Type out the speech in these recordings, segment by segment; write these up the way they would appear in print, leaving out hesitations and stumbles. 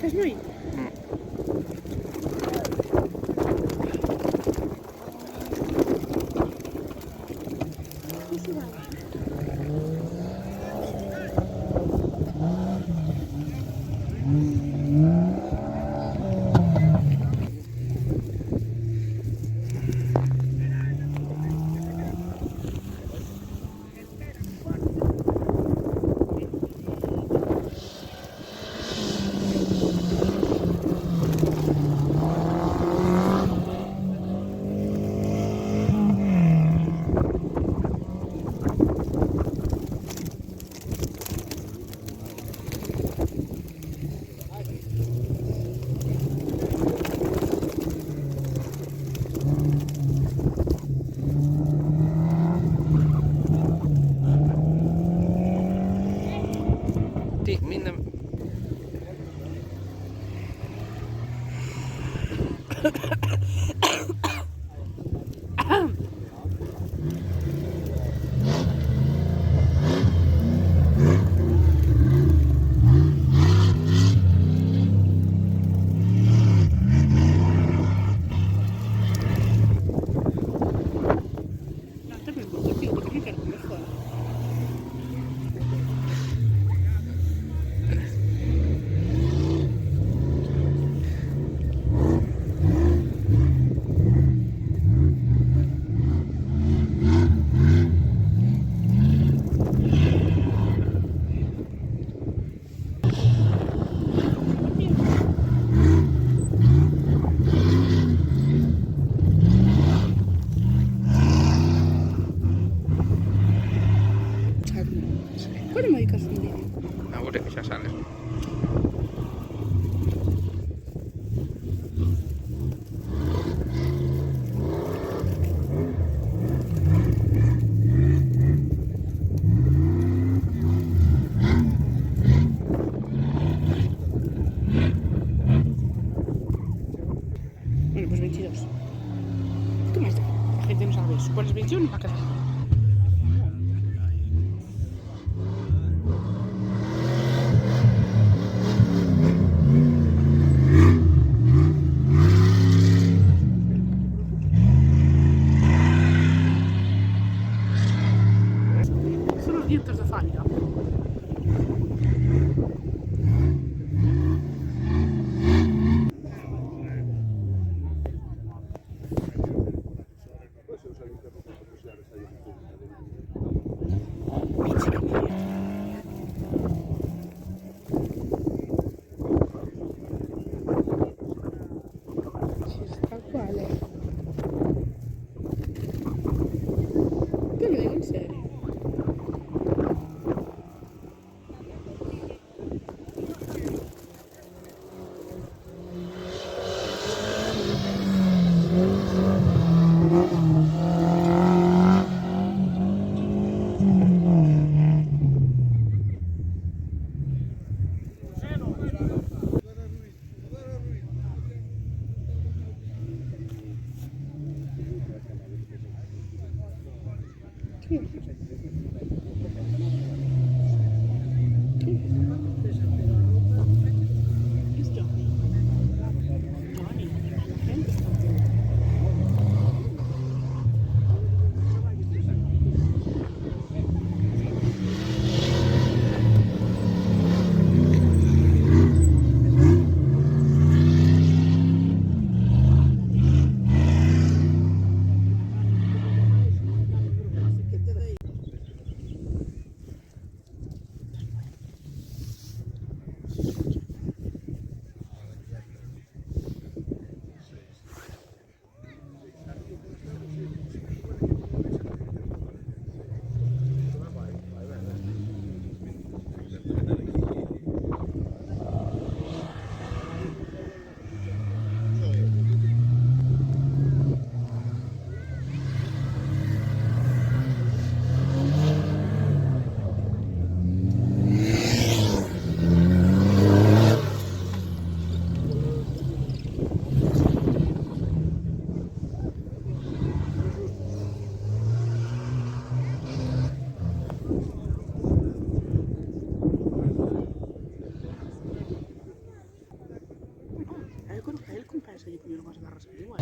T'has snoit? Ti, minne... No, te mi butto più perché mi perdo per fuori. Quello mi ha ricordato un video. Ah, vuole che ci sale. Bueno, pues 22. Tú me has dado. La gente no sabe eso. Pones 21 para casa. Sono los dientes de falla. lo vas a dar igual.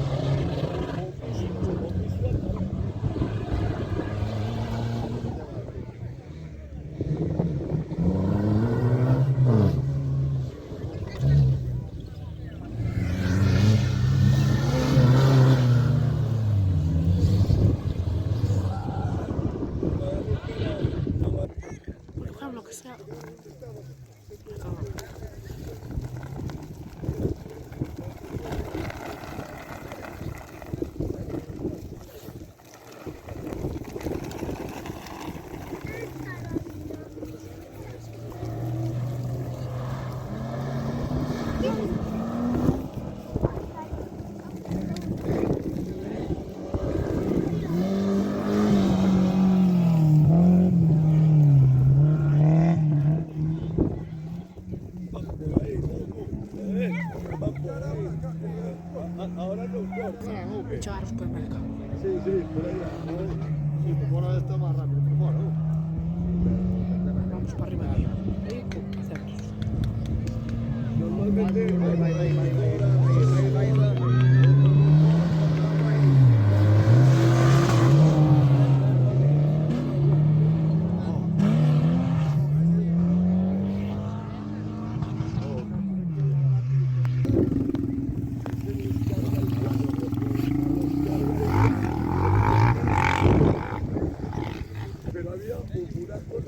Buscar lo que sea. Ahora no, Echar al supermercado. sí, por ahí. Sí, por ahora está más rápido, por favor. Vamos para arriba de ahí. Hacemos. Normalmente, pero había una cosa.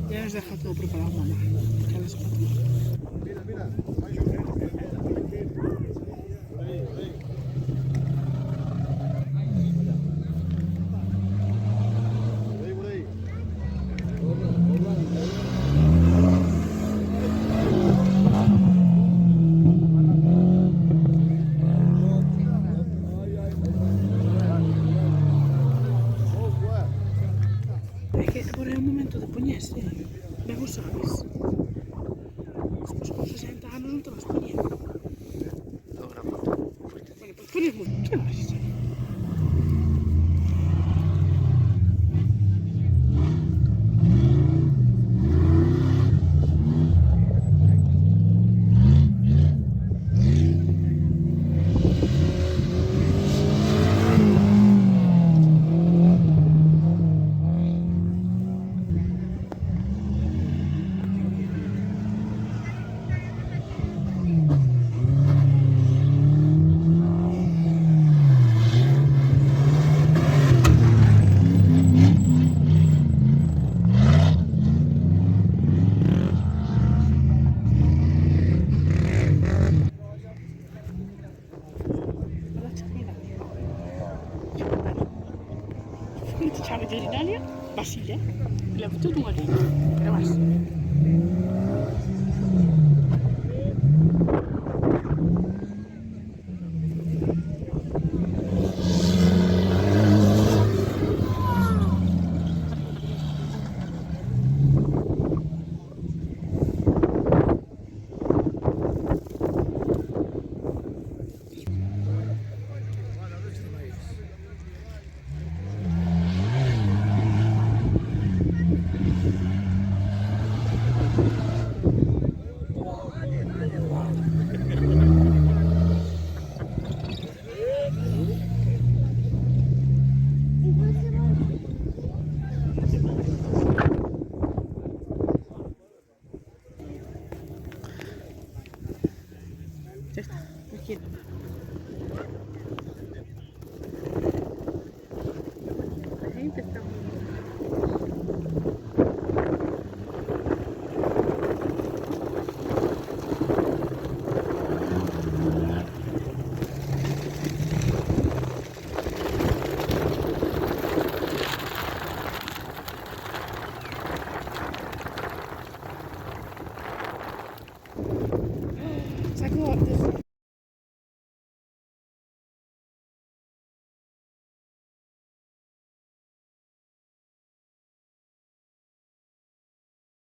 Ya nos deja todo preparado, mamá. Ya las 4. Mira, mira. Por ahí. Es que por el momento de poñerse, me gusta sabes. Después con 60 años no te vas a poner. Ahora cuánto. Bueno, pues pones mucho. ¿Qué vas a hacer? Ciao veterinaria, Basile, l'ha avuto 2 anni, però basta.